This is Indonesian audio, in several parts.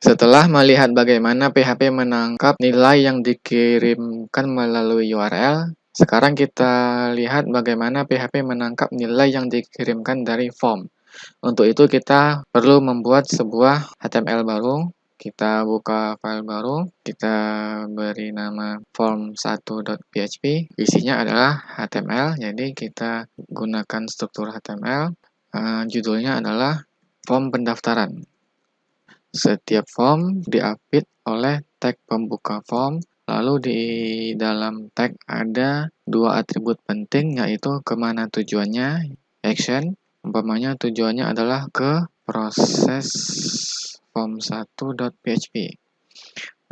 Setelah melihat bagaimana PHP menangkap nilai yang dikirimkan melalui URL, sekarang kita lihat bagaimana PHP menangkap nilai yang dikirimkan dari form. Untuk itu kita perlu membuat sebuah HTML baru. Kita buka file baru, kita beri nama form1.php. Isinya adalah HTML, jadi kita gunakan struktur HTML. Judulnya adalah form pendaftaran. Setiap form diapit oleh tag pembuka form, lalu di dalam tag ada dua atribut penting, yaitu kemana tujuannya, action. Umpamanya tujuannya adalah ke proses form1.php.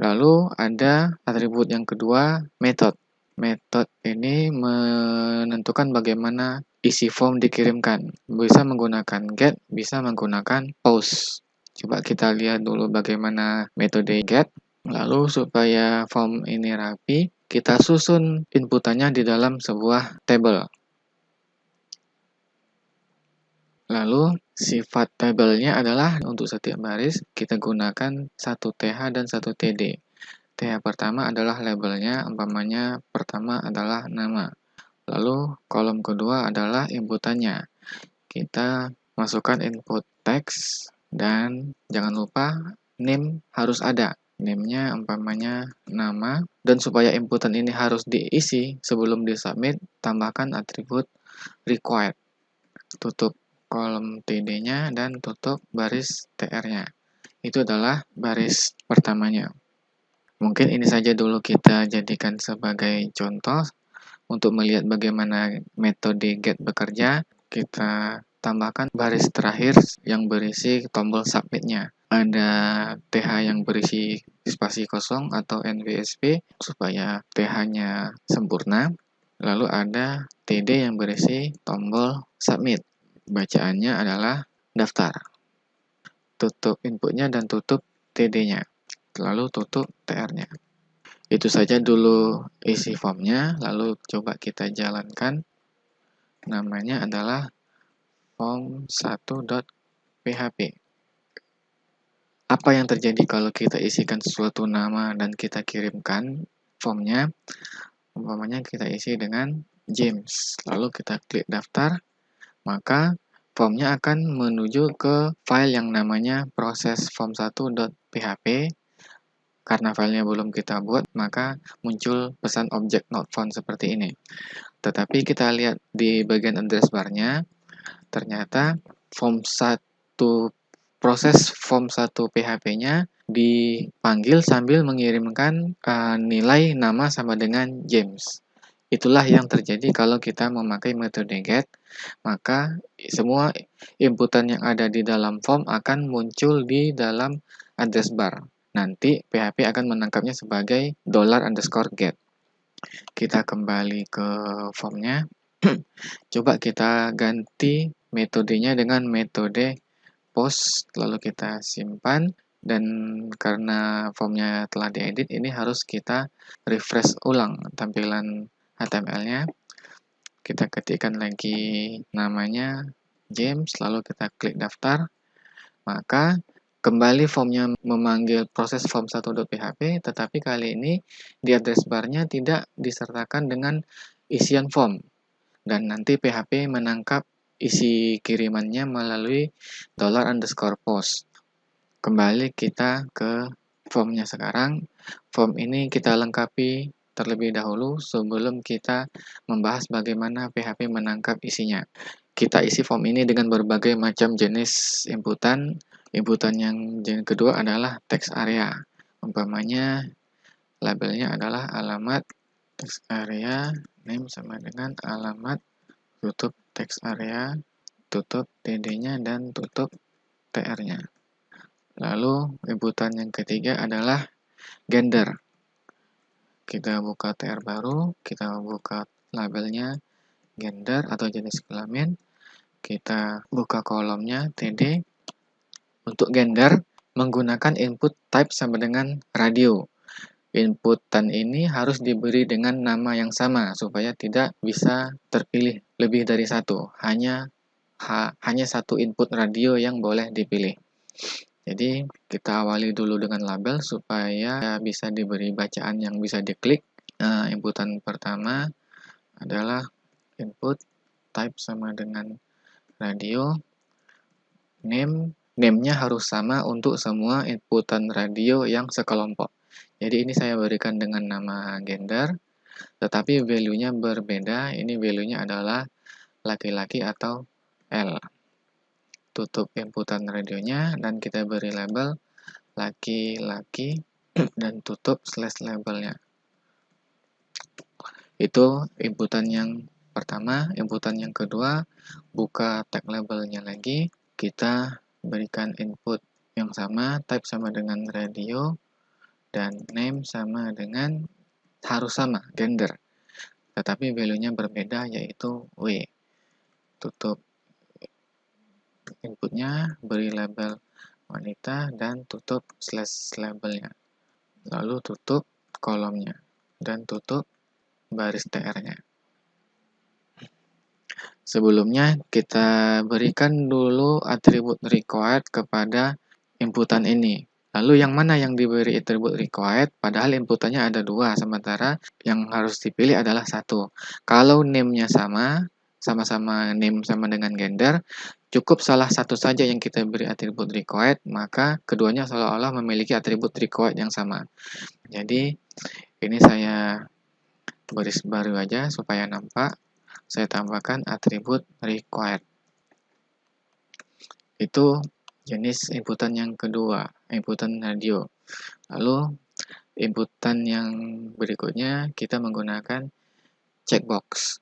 Lalu ada atribut yang kedua, method. Method ini menentukan bagaimana isi form dikirimkan. Bisa menggunakan get, bisa menggunakan post. Coba kita lihat dulu bagaimana metode get. Lalu supaya form ini rapi, kita susun inputannya di dalam sebuah table. Lalu sifat tabelnya adalah untuk setiap baris kita gunakan 1th dan 1td. Th pertama adalah labelnya, umpamanya pertama adalah nama. Lalu kolom kedua adalah inputannya. Kita masukkan input teks dan jangan lupa name harus ada. Name-nya umpamanya nama, dan supaya inputan ini harus diisi sebelum disubmit, tambahkan atribut required. Tutup kolom td-nya dan tutup baris tr-nya. Itu adalah baris pertamanya. Mungkin ini saja dulu kita jadikan sebagai contoh untuk melihat bagaimana metode get bekerja. Kita tambahkan baris terakhir yang berisi tombol submit-nya. Ada th yang berisi spasi kosong atau nvsp supaya th-nya sempurna. Lalu ada td yang berisi tombol submit. Bacaannya adalah daftar. Tutup inputnya dan tutup td-nya. Lalu tutup tr-nya. Itu saja dulu isi formnya, lalu coba kita jalankan. Namanya adalah form1.php. Apa yang terjadi kalau kita isikan suatu nama dan kita kirimkan formnya? Umpamanya kita isi dengan James, lalu kita klik daftar, maka formnya akan menuju ke file yang namanya proses form1.php. Karena filenya belum kita buat, maka muncul pesan object not found seperti ini. Tetapi kita lihat di bagian address bar-nya, ternyata proses form1.php-nya dipanggil sambil mengirimkan nilai nama sama dengan James. Itulah yang terjadi kalau kita memakai metode get, maka semua inputan yang ada di dalam form akan muncul di dalam address bar. Nanti PHP akan menangkapnya sebagai $_get. Kita kembali ke formnya. Coba kita ganti metodenya dengan metode post, lalu kita simpan. Dan karena formnya telah diedit, ini harus kita refresh ulang tampilan HTML-nya. Kita ketikkan lagi namanya James, lalu kita klik daftar. Maka kembali formnya memanggil proses form1.php, tetapi kali ini di address bar-nya tidak disertakan dengan isian form. Dan nanti PHP menangkap isi kirimannya melalui $_post. Kembali kita ke formnya sekarang. Form ini kita lengkapi terlebih dahulu sebelum kita membahas bagaimana PHP menangkap isinya. Kita isi form ini dengan berbagai macam jenis inputan. Inputan yang jenis kedua adalah text area. Umpamanya labelnya adalah alamat, text area, name sama dengan alamat, tutup text area, tutup td-nya dan tutup tr-nya. Lalu inputan yang ketiga adalah gender. Kita buka tr baru, kita buka labelnya gender atau jenis kelamin. Kita buka kolomnya td. Untuk gender menggunakan input type sama dengan radio. Inputan ini harus diberi dengan nama yang sama supaya tidak bisa terpilih lebih dari satu. Hanya satu input radio yang boleh dipilih. Jadi kita awali dulu dengan label supaya bisa diberi bacaan yang bisa diklik. Inputan pertama adalah input type sama dengan radio. Name-nya harus sama untuk semua inputan radio yang sekelompok. Jadi ini saya berikan dengan nama gender, tetapi value-nya berbeda. Ini value-nya adalah laki-laki atau L. Tutup inputan radionya dan kita beri label laki-laki dan tutup slash labelnya. Itu inputan yang pertama. Inputan yang kedua, buka tag labelnya lagi. Kita berikan input yang sama, type sama dengan radio, dan name sama dengan, harus sama, gender. Tetapi value-nya berbeda, yaitu W. Tutup inputnya, beri label wanita, dan tutup slash labelnya. Lalu tutup kolomnya, dan tutup baris TR-nya. Sebelumnya kita berikan dulu atribut required kepada inputan ini. Lalu yang mana yang diberi atribut required? Padahal inputannya ada 2, sementara yang harus dipilih adalah 1. Kalau name-nya sama-sama name sama dengan gender, cukup salah satu saja yang kita beri atribut required, maka keduanya seolah-olah memiliki atribut required yang sama. Jadi ini saya baris baru aja supaya nampak. Saya tambahkan atribut required. Itu jenis inputan yang kedua, inputan radio. Lalu inputan yang berikutnya kita menggunakan checkbox.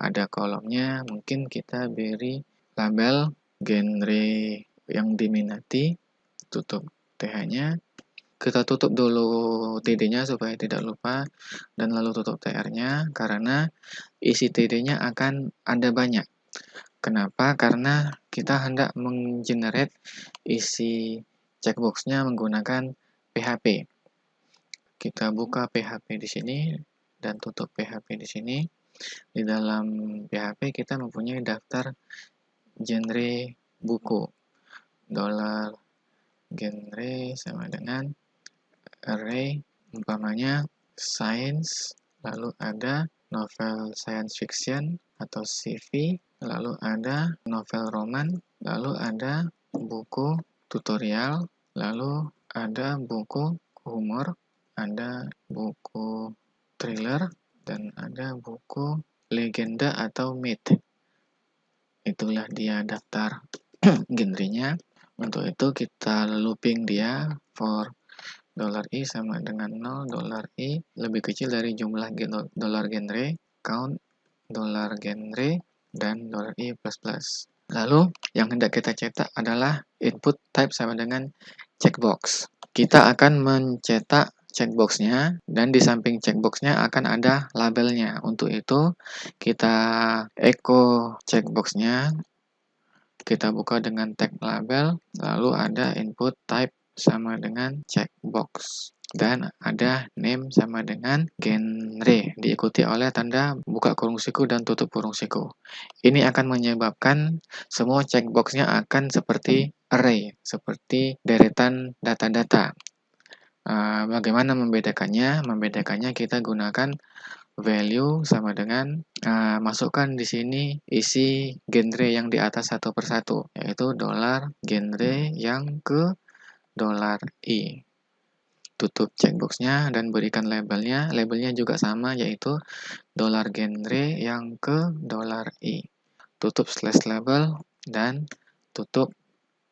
Ada kolomnya, mungkin kita beri label genre yang diminati, tutup TH-nya. Kita tutup dulu TD-nya supaya tidak lupa, dan lalu tutup TR-nya karena isi TD-nya akan ada banyak. Kenapa? Karena kita hendak menggenerate isi checkbox-nya menggunakan PHP. Kita buka PHP di sini dan tutup PHP di sini. Di dalam PHP kita mempunyai daftar genre buku. $genre sama dengan array, umpamanya science, lalu ada novel science fiction atau CV, lalu ada novel roman, lalu ada buku tutorial, lalu ada buku humor, ada buku thriller, dan ada buku legenda atau myth. Itulah dia daftar genrenya. Untuk itu kita looping dia for $i sama dengan 0, $i lebih kecil dari jumlah $genre, count $genre, dan $i++. Lalu yang hendak kita cetak adalah input type sama dengan checkbox. Kita akan mencetak checkboxnya, dan di samping checkboxnya akan ada labelnya. Untuk itu kita echo checkboxnya, kita buka dengan tag label, lalu ada input type sama dengan checkbox, dan ada name sama dengan genre, diikuti oleh tanda buka kurung siku dan tutup kurung siku. Ini akan menyebabkan semua checkboxnya akan seperti array, seperti deretan data-data. Bagaimana membedakannya? Membedakannya kita gunakan value sama dengan masukkan di sini isi genre yang di atas satu persatu, yaitu $genre yang ke $i. Tutup checkboxnya dan berikan labelnya. Labelnya juga sama, yaitu $genre yang ke $i. Tutup slash label dan tutup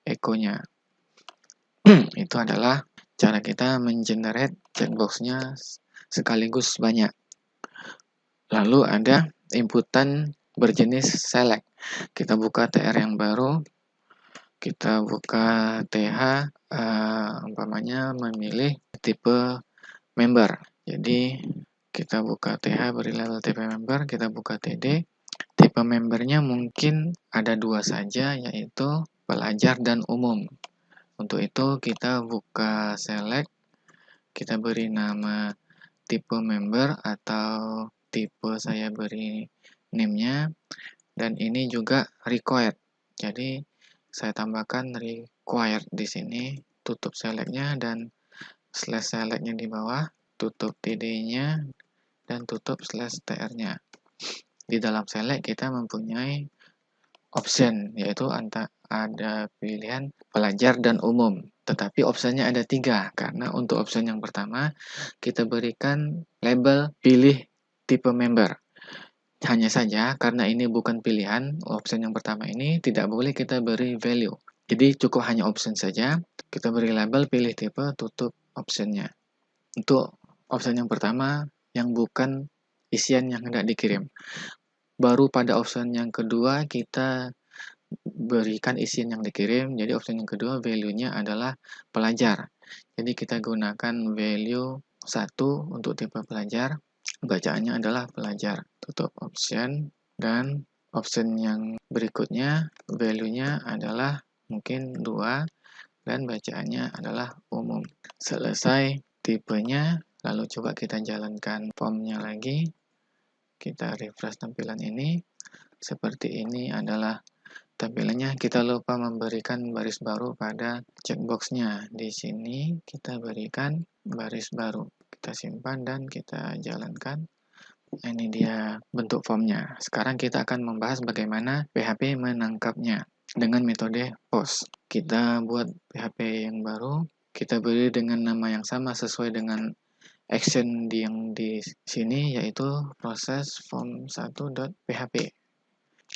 echo-nya. Itu adalah cara kita mengenerate checkboxnya sekaligus banyak. Lalu ada inputan berjenis select. Kita buka TR yang baru. Kita buka TH, umpamanya memilih tipe member. Jadi kita buka TH, beri label tipe member. Kita buka TD. Tipe membernya mungkin ada 2 saja, yaitu pelajar dan umum. Untuk itu kita buka select, kita beri nama tipe member atau tipe saya beri name-nya, dan ini juga required. Jadi saya tambahkan required di sini, tutup selectnya dan slash selectnya di bawah, tutup td-nya dan tutup slash tr-nya. Di dalam select kita mempunyai option, yaitu ada pilihan pelajar dan umum. Tetapi optionnya ada 3, karena untuk option yang pertama kita berikan label pilih tipe member. Hanya saja karena ini bukan pilihan, option yang pertama ini tidak boleh kita beri value. Jadi cukup hanya option saja, kita beri label pilih tipe, tutup optionnya. Untuk option yang pertama yang bukan isian yang hendak dikirim. Baru pada option yang kedua kita berikan isian yang dikirim. Jadi option yang kedua value-nya adalah pelajar. Jadi kita gunakan value 1 untuk tipe pelajar. Bacaannya adalah pelajar. Tutup option dan option yang berikutnya value-nya adalah mungkin 2 dan bacaannya adalah umum. Selesai tipenya, lalu coba kita jalankan formnya lagi. Kita refresh tampilan ini. Seperti ini adalah tampilannya. Kita lupa memberikan baris baru pada checkbox-nya. Di sini kita berikan baris baru. Kita simpan dan kita jalankan. Ini dia bentuk formnya. Sekarang kita akan membahas bagaimana PHP menangkapnya dengan metode post. Kita buat PHP yang baru. Kita beri dengan nama yang sama sesuai dengan action yang di sini, yaitu proses form1.php.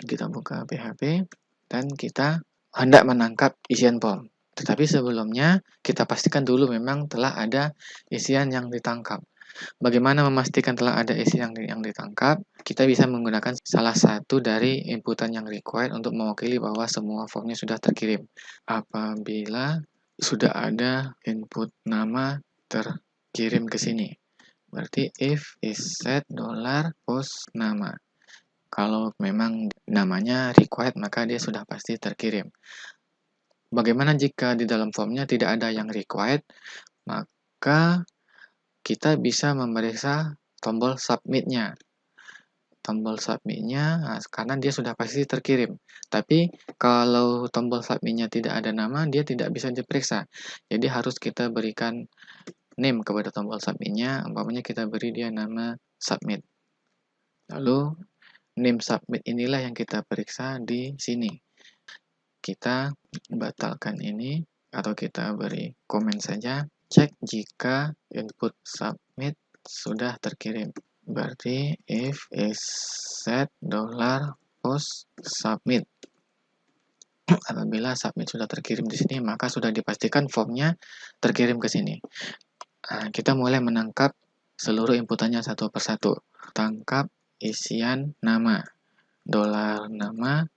Kita buka PHP dan kita hendak menangkap isian form. Tetapi sebelumnya kita pastikan dulu memang telah ada isian yang ditangkap. Bagaimana memastikan telah ada isian yang ditangkap? Kita bisa menggunakan salah satu dari inputan yang required untuk mewakili bahwa semua formnya sudah terkirim. Apabila sudah ada input nama terkirim ke sini. Berarti if is set $post nama. Kalau memang namanya required, maka dia sudah pasti terkirim. Bagaimana jika di dalam formnya tidak ada yang required? Maka kita bisa memeriksa tombol submit-nya. Tombol submit-nya, karena dia sudah pasti terkirim. Tapi kalau tombol submit-nya tidak ada nama, dia tidak bisa diperiksa. Jadi harus kita berikan name kepada tombol submit-nya. Umpamanya kita beri dia nama submit. Lalu name submit inilah yang kita periksa di sini. Kita batalkan ini atau kita beri komen saja. Cek jika input submit sudah terkirim. Berarti if is set $post submit. Apabila submit sudah terkirim di sini, maka sudah dipastikan formnya terkirim ke sini. Nah, kita mulai menangkap seluruh inputannya satu persatu. Tangkap isian nama. $nama.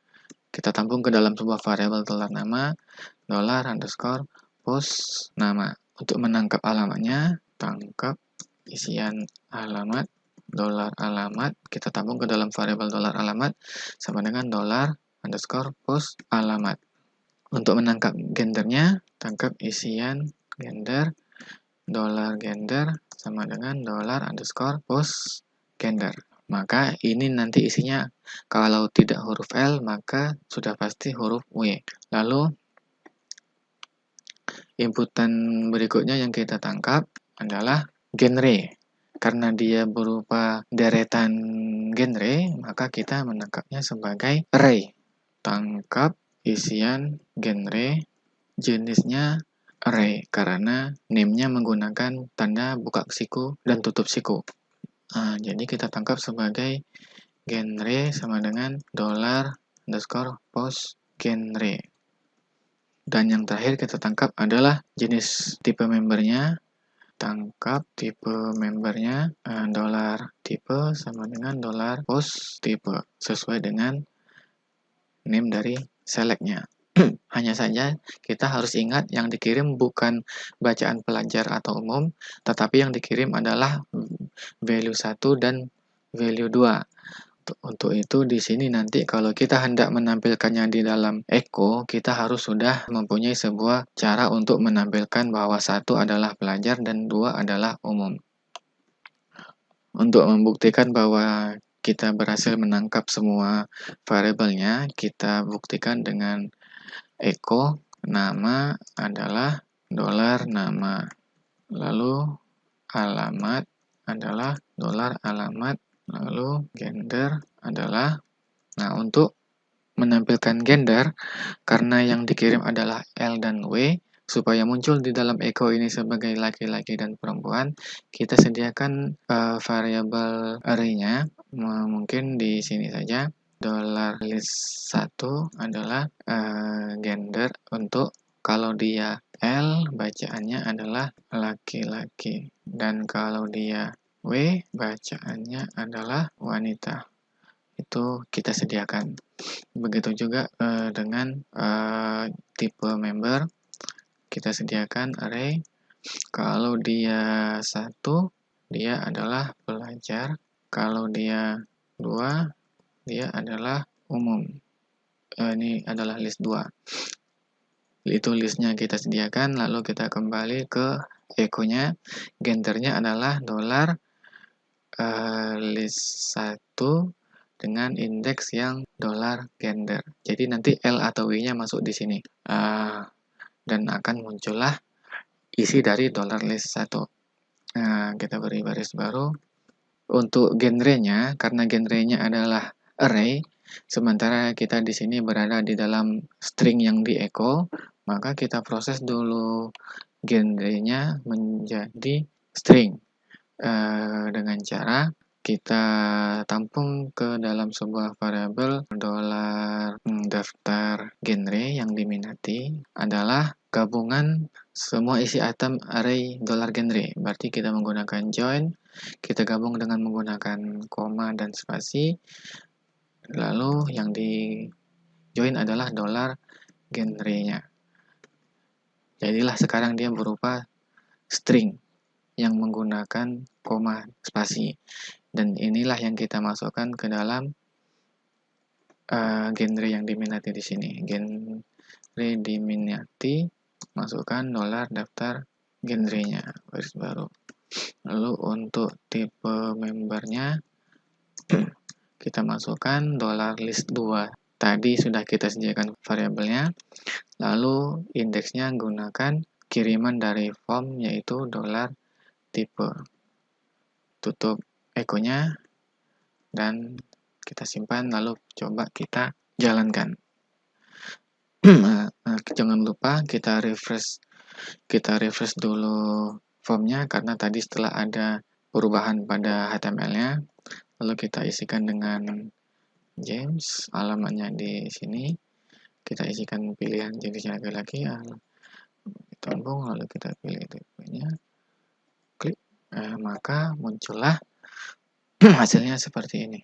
Kita tampung ke dalam sebuah variabel $nama. $_post nama. Untuk menangkap alamatnya, tangkap isian alamat. $alamat. Kita tampung ke dalam variabel $alamat sama dengan $_post alamat. Untuk menangkap gendernya, tangkap isian gender. $gender sama dengan $_post gender. Maka ini nanti isinya kalau tidak huruf L maka sudah pasti huruf W. Lalu inputan berikutnya yang kita tangkap adalah genre. Karena dia berupa deretan genre, maka kita menangkapnya sebagai array. Tangkap isian genre, jenisnya array karena name-nya menggunakan tanda buka siku dan tutup siku. Jadi kita tangkap sebagai genre sama dengan $_post genre. Dan yang terakhir kita tangkap adalah jenis tipe membernya. Tangkap tipe membernya $type sama dengan $post type sesuai dengan name dari selectnya. Hanya saja kita harus ingat yang dikirim bukan bacaan pelajar atau umum, tetapi yang dikirim adalah value 1 dan value 2. Untuk itu di sini nanti kalau kita hendak menampilkannya di dalam echo, kita harus sudah mempunyai sebuah cara untuk menampilkan bahwa 1 adalah pelajar dan 2 adalah umum. Untuk membuktikan bahwa kita berhasil menangkap semua variabelnya, kita buktikan dengan echo nama adalah dolar nama, lalu alamat adalah dolar alamat, lalu gender adalah, nah untuk menampilkan gender, karena yang dikirim adalah L dan W, supaya muncul di dalam echo ini sebagai laki-laki dan perempuan, kita sediakan variabel array-nya, mungkin di sini saja, $list1 adalah gender untuk kalau dia L, bacaannya adalah laki-laki, dan kalau dia W, bacaannya adalah wanita. Itu kita sediakan. Begitu juga dengan tipe member, kita sediakan array. Kalau dia 1, dia adalah pelajar. Kalau dia 2, dia adalah umum. Ini adalah list 2. Itu listnya kita sediakan, lalu kita kembali ke echo-nya. Gendernya adalah $list1 dengan indeks yang $gender. Jadi nanti L atau W-nya masuk di sini. Dan akan muncullah isi dari $list1. Kita beri baris baru. Untuk genrenya, karena genrenya adalah array, sementara kita di sini berada di dalam string yang di echo, maka kita proses dulu genrenya menjadi string dengan cara kita tampung ke dalam sebuah variabel $daftar genre yang diminati adalah gabungan semua isi item array $genre. Berarti kita menggunakan join, kita gabung dengan menggunakan koma dan spasi, lalu yang di join adalah $genre-nya. Jadilah sekarang dia berupa string yang menggunakan koma spasi. Dan inilah yang kita masukkan ke dalam genre yang diminati di sini. Genre diminati, masukkan $daftar genre-nya, baris baru. Lalu untuk tipe membernya, kita masukkan $list2. Tadi sudah kita sediakan variabelnya, lalu indeksnya gunakan kiriman dari form, yaitu $type. Tutup echo-nya, dan kita simpan, lalu coba kita jalankan. Jangan lupa kita refresh dulu formnya, karena tadi setelah ada perubahan pada HTML-nya, lalu kita isikan dengan James, alamatnya di sini, kita isikan pilihan jenis laki-laki, tombol, lalu kita pilih tipenya, klik, maka muncullah hasilnya seperti ini.